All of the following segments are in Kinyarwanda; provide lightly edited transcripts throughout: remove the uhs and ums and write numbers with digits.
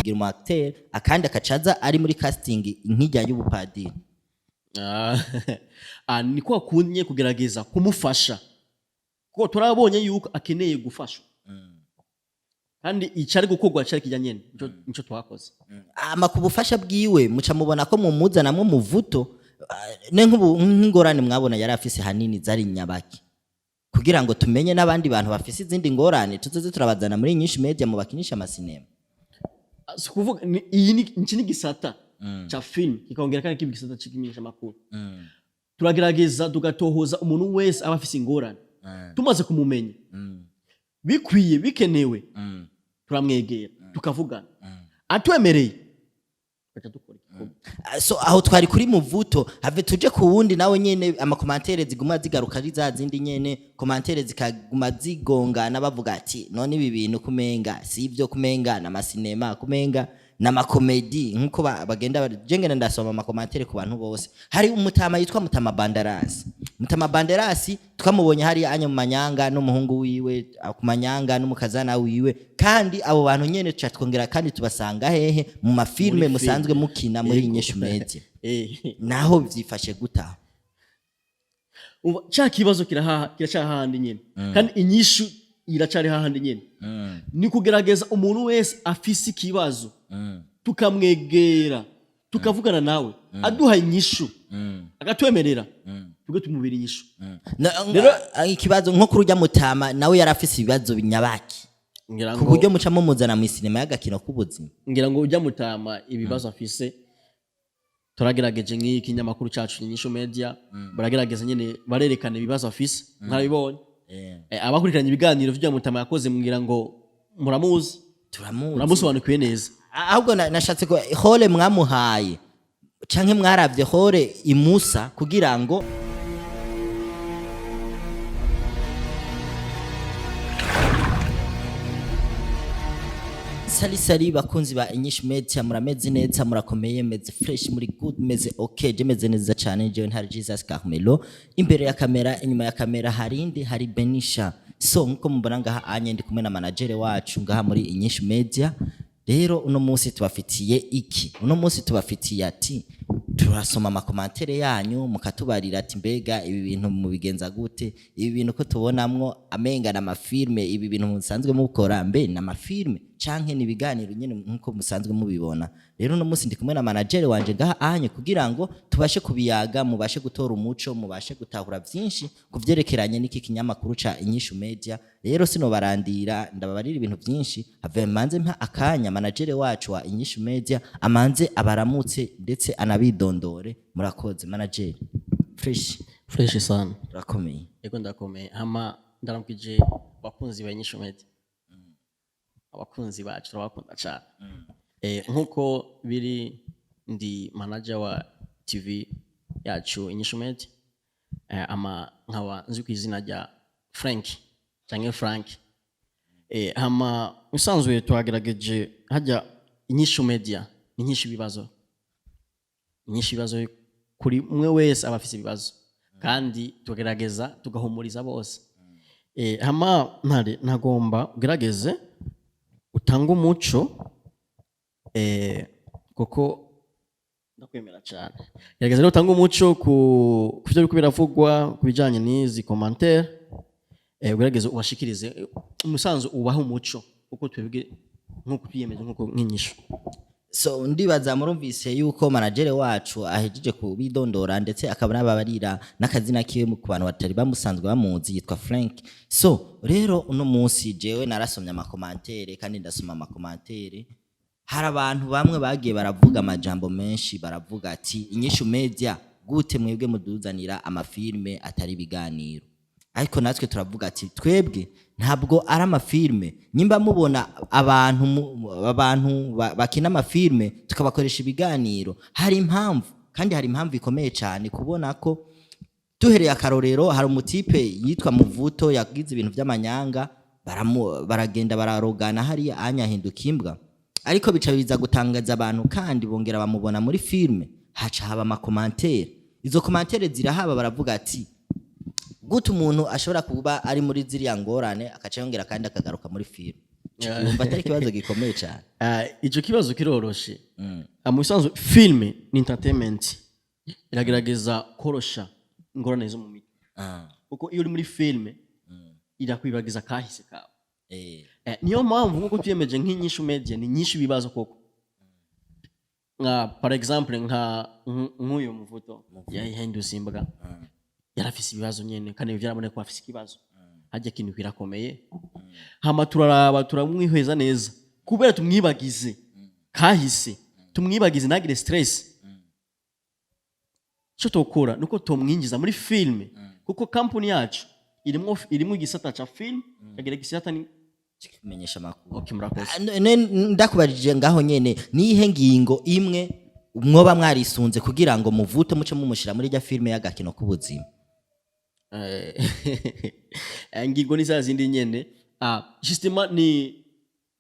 kugira umu acteur akandi akacaza ari muri casting nk'ijya y'ubupadiri. Ni kwa kunye kugerageza kumufasha ko turabonye yuko akeneye gufashwa kandi icari gukorwa cari kijanye nico twakoze. Kubufasha bwiwe muca mubona ko mumuzanamwe muvuto nk'ingorane mwabona yari afise hanini zari nyabaki kugira ngo tumenye n'abandi bantu bafise izindi ngorane tuzoze turabazana muri INYISHU media mu bakinisha amasinema. Kuvuga iyi ni gisata cha film kikongera kandi kibigisata cikimisha makuru. Turagerageza tugatohoza umuntu wese abafise ingorane tumaze kumumenya bikwiye bikenewe turamwegera tukavugana atwemereye baca dukora. So aho twari kuri muvuto have tuje ku wundi nawe nyene amakomantere ziguma zigaruka ari za zindi nyene komantere zikaguma zigongana bavuga ati none ibi bintu kumenga si ivyo kumenga na masinema kumenga na makomedi nkuko bagenda jengene ndasoma amakomantere ku bantu bose. Hari umutama yitwa Mutama Bandarasi. Mutama Bandarasi twamubonye hari anya mu manyanga n'umuhungu wiwe ku manyanga n'umukazana wiwe kandi abo bantu nyene tuca twongera kandi tubasanga hehe mu mafilme musanzwe mukina muri INYISHU media. Naho vyifashe guta cha kibazo kiracha hahandi nyene kandi INYISHU iracari hahandi nyene ni kugerageza umuntu wese afise ikibazo tukamwegera tukavugana nawe aduha INYISHU agatwemerera tuge tumubira INYISHU. Rero ikibazo nko kurujya Mutama nawe yarafise ibibazo binyabaki ku buryo muca mumuzana mu sinema y'agakino k'ubuzima. Ngira ngo ujya Mutama ibibazo afise turagerageje nk'iki nyamakuru cacu INYISHU media baragerageza nyene barerekana ibibazo afise nkarabibonye. Abakurikiranye ibiganiro vya Mutama yakoze ngira ngo muramuzi muramusobanukiwe neza. Ahubwo nashatse ko hole mwamuhaye canke mwaravye hole imusa kugira ngo Sali bakunzi ba INYISHU media murameze neza murakomeye meze fresh muri good meze okay je meze neza cyane je ntari Jesus Carmelo imbere ya kamera inyuma ya kamera hari Benisha. So nko mubona ngaha anye ndi kumwe na manager wacu ngaha muri INYISHU media. Rero uno munsi tubafitiye iki? Uno munsi tubafitiye ati turasoma amakomantere yanyu mukatubarira ati mbega ibi bintu mubigenza gute, ibi bintu ko tubonamwo amenga na mafilme, ibi bintu musanzwe mukora mbe na mafilme canke ni biganiro nyene nkuko musanzwe mubibona. Rero uno munsi ndi kumwe na manager wanje ngaha anye kugira ngo tubashe kubiyaga mubashe gutora umuco mubashe gutahura byinshi kuvyerekeranye n'iki kinyamakuru ca INYISHU media. Rero sino barandira ndababarira ibintu byinshi have manze mpa akanya manager wacu wa INYISHU media amanze abaramutse ndetse anabidondore. Murakoze manager. Fresh sana. Rakomeye. Ego ndakomeye hama ndaramukije bakunzi ba INYISHU media. Abakunzi bacu turabakunda cyane. Nkuko biri ndi manager wa TV yacu INYISHU media. Ama nkawa nzi ku izina rya Frank canke Frank. Hama usanzwe twagerageje hajya INYISHU media ni nyinshi bibazo kuri umwe wese abafise ibibazo kandi tugerageza tugahumuriza bose. Hama ntagomba ugerageze utanga umuco kuko ndakwemera cyane. Gerageza rero utanga umuco ku byo biko biravugwa kubijanye n'izi commentaire ugerageze ubashikirize umusanzu ubaho umuco uko twebwe nkuko twiyemeje nkuko nk'inyishu. So ndibaza murumvise yuko manager wacu ahejeje kubidondora ndetse akaba nababarira n'akazina kiwe mu bantu batari bamusanzwe bamuzi yitwa Frank. So rero uno munsi jewe narasomye amakomantere kandi ndasoma amakomantere. Hari abantu bamwe bagiye baravuga amajambo menshi baravuga ati INYISHU media gute mwebwe muduzanira amafilme atari biganiro. Ariko natwe turavuga ati twebwe ntabwo ari amafilme nyimba mubona abantu bakina amafilme tukabakoresha ibiganiro hari impamvu kandi hari impamvu ikomeye cyane kubona ko duhereye akarorero hari umutipe yitwa Muvuto yagize ibintu by'amanyanga baragenda bararogana hari anyahinduka imbwa ariko bica biza gutangaza abantu kandi bongera bamubona muri filme haca haba amakomantere. Izo komantere zirahaba baravuga ati gute umuntu ashobora kuba ari muri ziriya ngorane akaca yongera kandi akagaruka muri filme. Umva atari ikibazo gikomeye cyane. Ico kibazo kiroroshe. Mu bisanzwe filme ni entertainment iragerageza korosha ingorane zo mu mitwe. Kuko iyo uri muri filme irakwibagiza kahise kawe. Niyo mpamvu nkuko tuyemeje nk'inyishu media ni nyinshi bibazo koko. Par exemple nk'uyu muvuto yahinduye imbaga yarafise ibibazo nyene kandi byaraboneka ko afise ikibazo hajya kintu kirakomeye hama turaraba turamwihweza neza kubera tumwibagize kahise tumwibagize nagire stress cyo tokora nuko tumwinjiza muri filme kuko company yacu irimo igisata cha film kagira gisata ni kimenyesha makuru. Okay, murakoze. Ndakubajije ngaho nyene nihe ngingo imwe mwoba mwarisunze kugira ngo muvuto muce mumushira muri rya filme y'agakino k'ubuzima. Ngingo ni za zindi nyene justement ni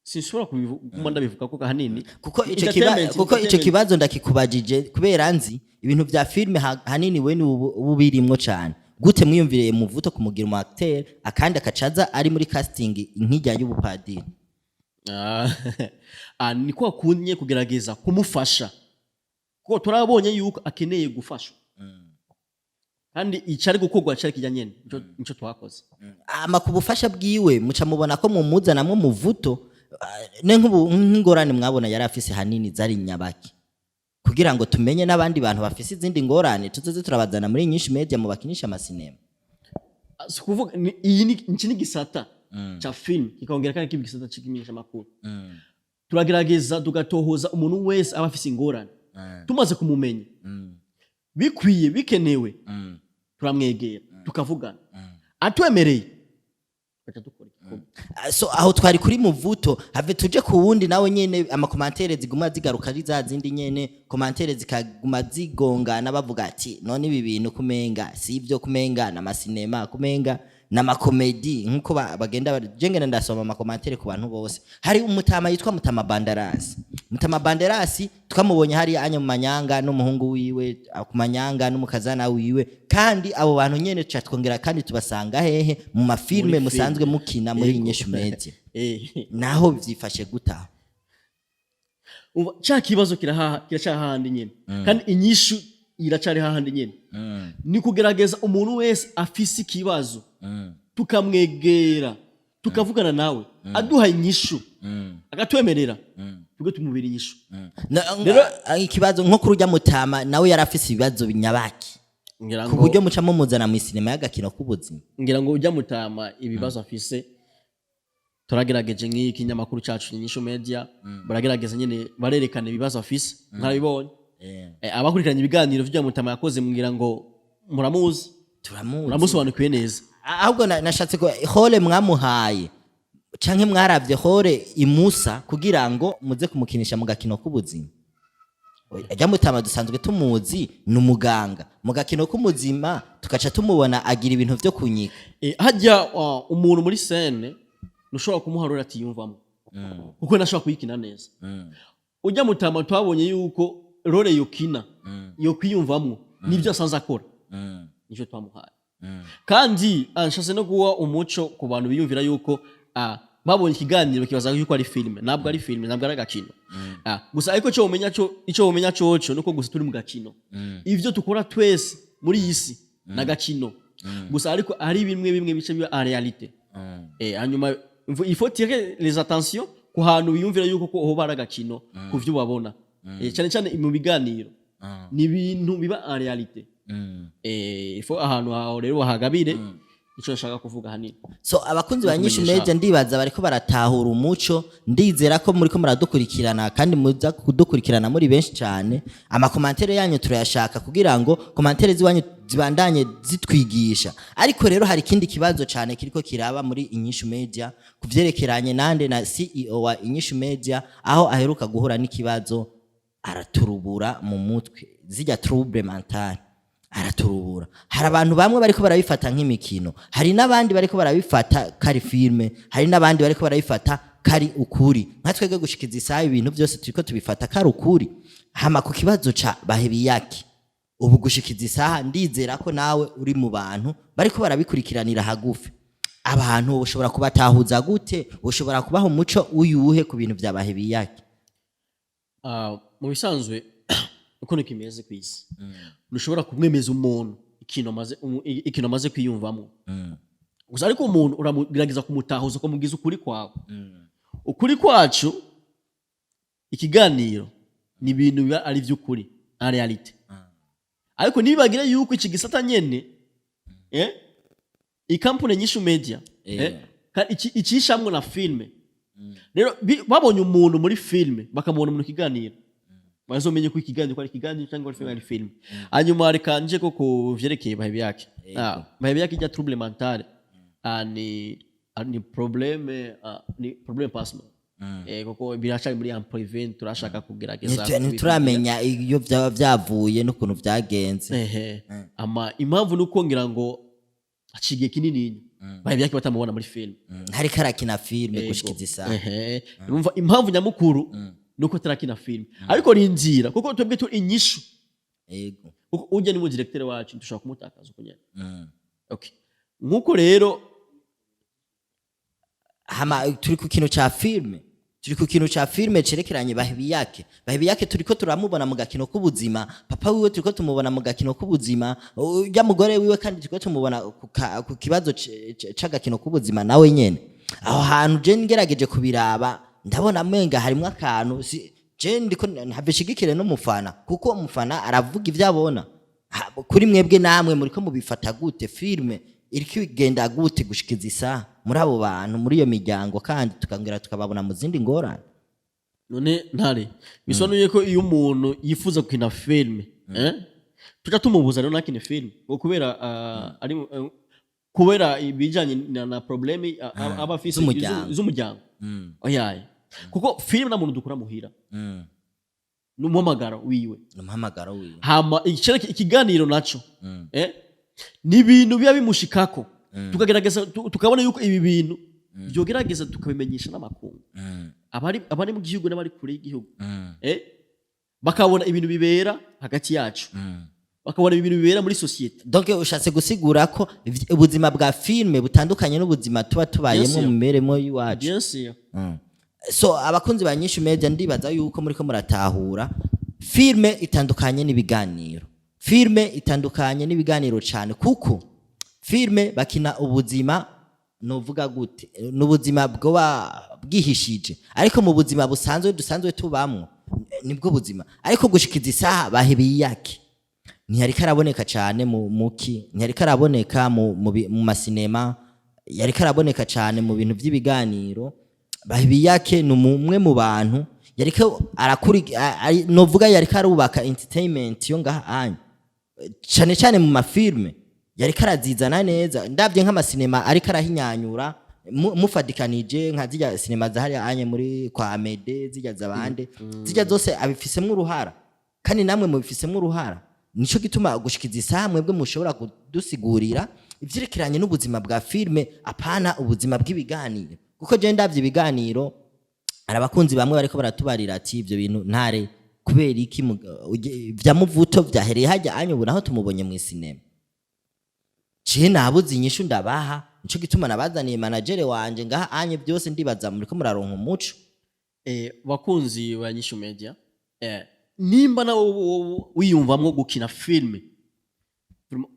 sinshobora kubiguma ndabivuga ko hanini kuko ico kibazo ndakikubajije kubera nzi ibintu vya filme hanini we ni ubirimwo cyane. Gute mwiyumviriye muvuto kumugira umu acteur akandi akacaza ari muri casting nkijya y'ubupadiri. Ni kwa kunye kugerageza kumufasha kuko turabonye yuko akeneye gufashwa kandi icari gukorwa cari kijyanye nico twakoze. Kubufasha bwiwe muca mubona ko mumuza namwe muvuto nk'ingorane mwabona yari afise hanini zari nyabaki kugira ngo tumenye n'abandi bantu bafise izindi ngorane tuzoze turabazana muri nyinshi media mu bakinisha amasinema. Kuvuga iyi ni gisata cha film kikaongera kandi kibigisata cikimenyesha makuru. Turagerageza tugatohoza umuntu wese aba afise ingorane tumaze kumumenya bikwiye bikenewe turamwegera tukavugana atwemereye baca dukora so aho twari kuri muvuto have tuje ku wundi nawe nyene amakomantere ziguma zigaruka ari za zindi nyene komantere zikaguma zigongana bavuga ati none ibi bintu kumenga si ibyo kumenga na masinema kumenga na makomedi nkuko bagenda jengene ndasoma amakomantere ku bantu bose. Hari umutama yitwa Mutama Bandarasi. Mutama Bandarasi tukamubonye hari anya mu manyanga n'umuhungu wiwe ku manyanga n'umukazana wiwe kandi abo bantu nyene twongera kandi tubasanga hehe mu mafilme musanzwe mukina muri Inyishu Media. Naho byifashe guta cha kibazo kiracha hahandi nyene kandi inyishu iracari hahandi nyene ni kugerageza umuntu wese afise ikibazo tukamwegera tukavugana nawe aduha inyishu agatwemerera tuge tumubira inyishu. Rero ikibazo nko kurujya Mutama nawe yarafise ibibazo binyabaki ku buryo muca mumuzana mu sinema y'agakino k'ubuzima. Ngira ngo ujya Mutama ibibazo afise turagerageje nk'iki kinyamakuru cacu Inyishu Media baragerageza nyene barerekana ibibazo afise nkarabibonye. Abakurikiranye ibiganiro vya Mutama yakoze ngira ngo muramuzi muramusobanukiwe neza. Ahubwo nashatse ko hole mwamuhaye canke mwaravye hore imusa kugira ngo muze kumukinisha mu gakino k'ubuzima. Ajya Mutama dusanzwe tumuzi n'umuganga mu gakino k'ubuzima tukaca tumubona agira ibintu vyo kunyika. Hajya umuntu muri scene nushobora kumuharura ati yumvamo kuko nashobora kuyikina neza. Ujya Mutama twabonye yuko role yokina yo kwiyumvamo nibyo asanze akora nicyo twamuhaye kandi anshase no guwa umuco ku bantu biyumvira yuko babonye ikiganiro kibaza yuko ari filme nabwo ari filme nabwo ari agakino gusa ariko cyo umenya cyo nuko gusa turi mu gakino ivyo tukora twese muri isi na gakino gusa ariko ari bimwe bice bya realite hanyuma il faut tirer les attentions ku hantu biyumvira yuko ko hoba ari agakino ku vyo babona cyane mu biganiro ni ibintu biba en realite. Ifo ahantu aho rero bahagabire ico nshaka kuvuga hanini. So abakunzi ba Nyinshi Media ndibaza bariko baratahura umuco ndizera ko muri ko muradukurikirana kandi muza kudukurikirana muri benshi cyane. Amakomantere yanyu turayashaka kugira ngo komantere ziwanyu zibandanye zitwigisha. Ariko rero hari kindi kibazo cyane kiriko kiraba muri Inyishu Media kuvyerekeranye nande na CEO wa Inyishu Media aho aheruka guhura n'ikibazo araturubura mu mutwe zijya trouble mental araturubura. Hari abantu bamwe bariko barabifata nk'imikino, hari nabandi bariko barabifata kari filme, hari nabandi bariko barabifata kari ukuri. Nkatwege gushikiza isaha ibintu byose turiko tubifata kari ukuri. Hama ku kibazo ca Bahebiyaki ubu gushikiza isaha ndizera ko nawe uri mu bantu bariko barabikurikiranira hagufi. abantu ushobora kubatahuza gute ushobora kubaho umuco uyuhe ku bintu byabahe biyake mu bisanzwe uko niko imeze ku isi ntushobora kumwemeza umuntu ikintu amaze kwiyumvamo gusa ariko umuntu uragerageza kumutahuza ko mugize ukuri kwawe ukuri kwacu ikiganiro ni ibintu biba ari by'ukuri na realite ariko nibagira yuko iki gisata nyene ikampune nyinshi media icishamwe na filme rero babonye umuntu muri filme bakamubona mu kiganiro bazomenye ko ikiganiro ko ari ikiganiro cyangwa ari filme hanyuma reka nje ko kuvyerekeye bahebi yake bahebi yake ijya trouble mentale ni probleme personal kuko birashaka muri privé turashaka kugerageza ntituramenya iyo byaba byavuye n'ukuntu byagenze ama impamvu nuko ngira ngo acigiye kinini bahebi yake batamubona muri film hari karakina filme gushikiza isaha urumva impamvu nyamukuru nuko tarakina film ariko rinzira kuko twebwe tu inyishu kuko ujya ni mu directeur wacu dushaka kumutakaza uko nyene okay nkuko rero hama turi ku kintu ca filme cerekeranye bahebi yake turiko turamubona mu gakino k'ubuzima papa wiwe turiko tumubona mu gakino k'ubuzima ujya mugore wiwe kandi turiko tumubona ku kibazo c'agakino k'ubuzima nawe nyene aho hantu je ngerageje kubiraba ndabona menga harimo akantu je ndiko ntabishigikire no mufana kuko umufana aravuga ivyo abona kuri mwebwe namwe muriko mubifata gute filme iriko igenda gute gushikiza isaha muri abo bantu muri iyo miryango kandi tukangera tukababona mu zindi ngorane none ntare bisonuye ko iyo umuntu yifuza gukina filme tuja tumubuza rero nakine filme kubera ibijanye na probleme abafise z'umuryango oyaye kuko filme na muntu dukura muhira n'umuhamagaro wiwe hama ikiganiro naco ni ibintu biba bimushikako tukagerageza tukabona yuko ibi bintu byogerageza tukabimenyesha n'amakungu abari mu gihugu n'abari kure y'igihugu bakabona ibintu bibera hagati yacu bakabona ibintu bibera muri societe donc ushatse gusigura ko ubuzima bwa filme butandukanye n'ubuzima tuba tubayemo mu meremo y'iwacu so abakunzi ba nyinshi media ndibaza yuko muri ko muratahura filme itandukanye n'ibiganiro cyane kuko filme bakina ubuzima novuga gute n'ubuzima bwihishije ariko mu buzima dusanzwe tubamwo nibwo buzima ariko gushikiza isaha bahebi yake ntiyari karaboneka cyane mu muki ntiyari karaboneka mu masinema yari karaboneka cyane mu bintu by'ibiganiro bahebi yake ni umwe mu bantu yariko novuga yari karubaka entertainment yo ngaha cyane mu mafilme yari karazizana neza ndavye nk'amasinema ari karahinyanyura mufadikanije nka zijya sinema zahari anye muri kwa Amede zijya zabande zijya zose abifisemwe uruhara kandi namwe mubifisemo uruhara nico gituma gushikiza isaha mwebwe mushobora kudusigurira ivyerekeranye n'ubuzima bwa filme apana ubuzima bw'ibiganiro kuko je ndavye ibiganiro arabakunzi bamwe bariko baratubarira ati ivyo bintu ntare kubera iki vya muvuto vyahereye hajya anyu naho tumubonye mu sinema je nabuze inyishu ndabaha nico gituma nabazaniye manager wanje ngaha anye byose ndibaza muri ko muraronka umuco bakunzi ba Nyishu Media nimba na wiyumvamwo gukina filme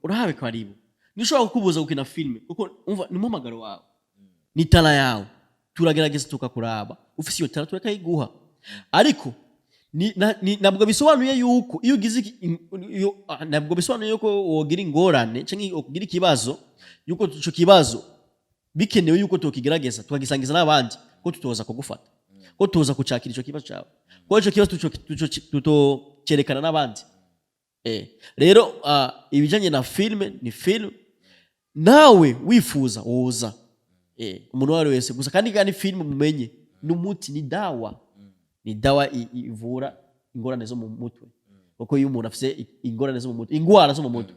urahabe karibu nishobora kukubuza gukina filme kuko umva ni muhamagaro wawe ni tala yawe turagerageza tukakuraba ufise iyo tala turakayiguha ariko nabwo bisobanuye yuko iyo ugize nabwo bisobanuye yuko wogira ingorane cyangwa ugira ikibazo yuko ico kibazo bikenewe yuko tukigerageza tukagisangiza n'abandi ko tutoza kugufata ko tuza kucakira ico kibazo cyawe ko ico kibazo tutocerekana n'abandi rero ibijanye na filme ni film nawe wifuza woza umuntu wari wese gusa kandi film mumenye n'umuti ni dawa ivura ingorane zo mu mutwe kuko iyo umuntu afise ingorane zo mu mutwe ingwara zo mu mutwe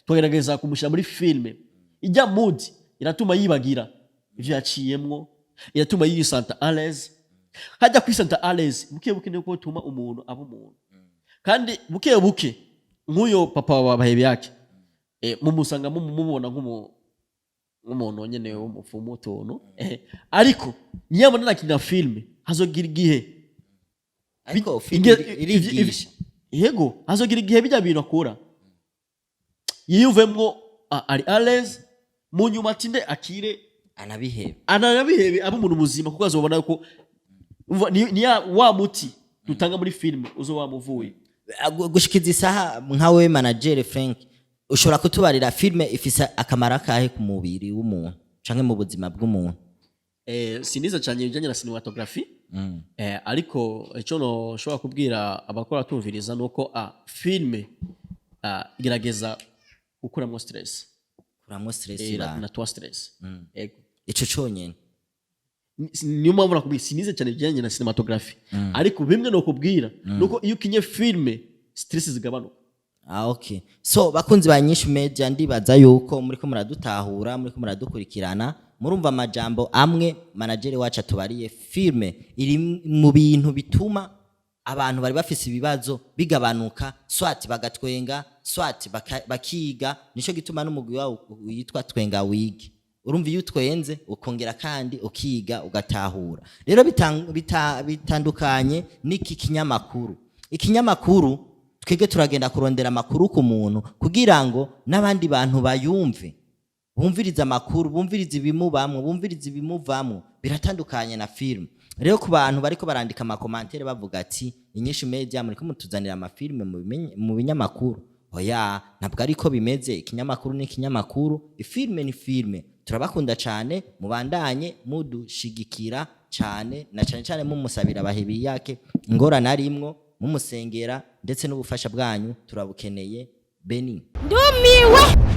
tugerageza kumushira muri filme ijya mood iratuma yibagira ivyo yaciyemwo iratuma yisanta à l'aise hajya kwisanta à l'aise buke niko tuma umuntu aba umuntu kandi buke nk'uyo papa wa bahebi yake mumusanga mumubona nk'umuntu nyene w'umupfumu utuntu ariko niyabona nakina filme hazogira igihe ariko filme irigisha yego hazogira igihe bijya bintu akora yiyumvemwo ari alaise mu nyuma atinde akire anabihebe abo umuntu muzima kuko azobona yuko ni wa muti dutanga muri filme uzo wamuvuye gushikiza isaha nkawe manager Frank ushobora kutubarira filme ifise akamara kahe ku mubiri w'umuntu canke mu buzima bw'umuntu siniza cyane bijanye na cinematography ariko ico no shobora kubwira abakora tumviriza nuko filme igerageza gukuramo stress na twa stress ico conyene niyo mpamvu nakubwiye sinize cyane bijanye na cinematography ariko bimwe no kubwira nuko iyo ukinye filme stress zigabanuka okay so bakunzi ba INYISHU media ndibaza yuko muriko muradutahura muriko muradukurikirana murumva amajambo amwe manager wacu atubariye filme iri mu bintu bituma abantu bari bafise ibibazo bigabanuka swati bagatwenga swati bakiga nico gituma n'umugwi wawo yitwa twenga wigi urumva iyo utwenze ukongera kandi ukiga ugatahura rero bitandukanye n'iki kinyamakuru twege turagenda kurondera amakuru ku muntu kugira ngo n'abandi bantu bayumve bumviriza amakuru bumviriza ibimubamwe bumviriza ibimuvamwe biratandukanye na film rero ku bantu bariko barandika amakomantere bavuga ati INYISHU media muri ko mutuzanira amafilme mu binyamakuru oya ntabwo ariko bimeze ikinyamakuru ni ikinyamakuru ifilme ni filme turabakunda cyane mubandanye mudushigikira cyane na cyane mumusabira abahebi yake ngorana arimwo mumusengera ndetse n'ubufasha bwanyu turabukeneye Beni ndumiwe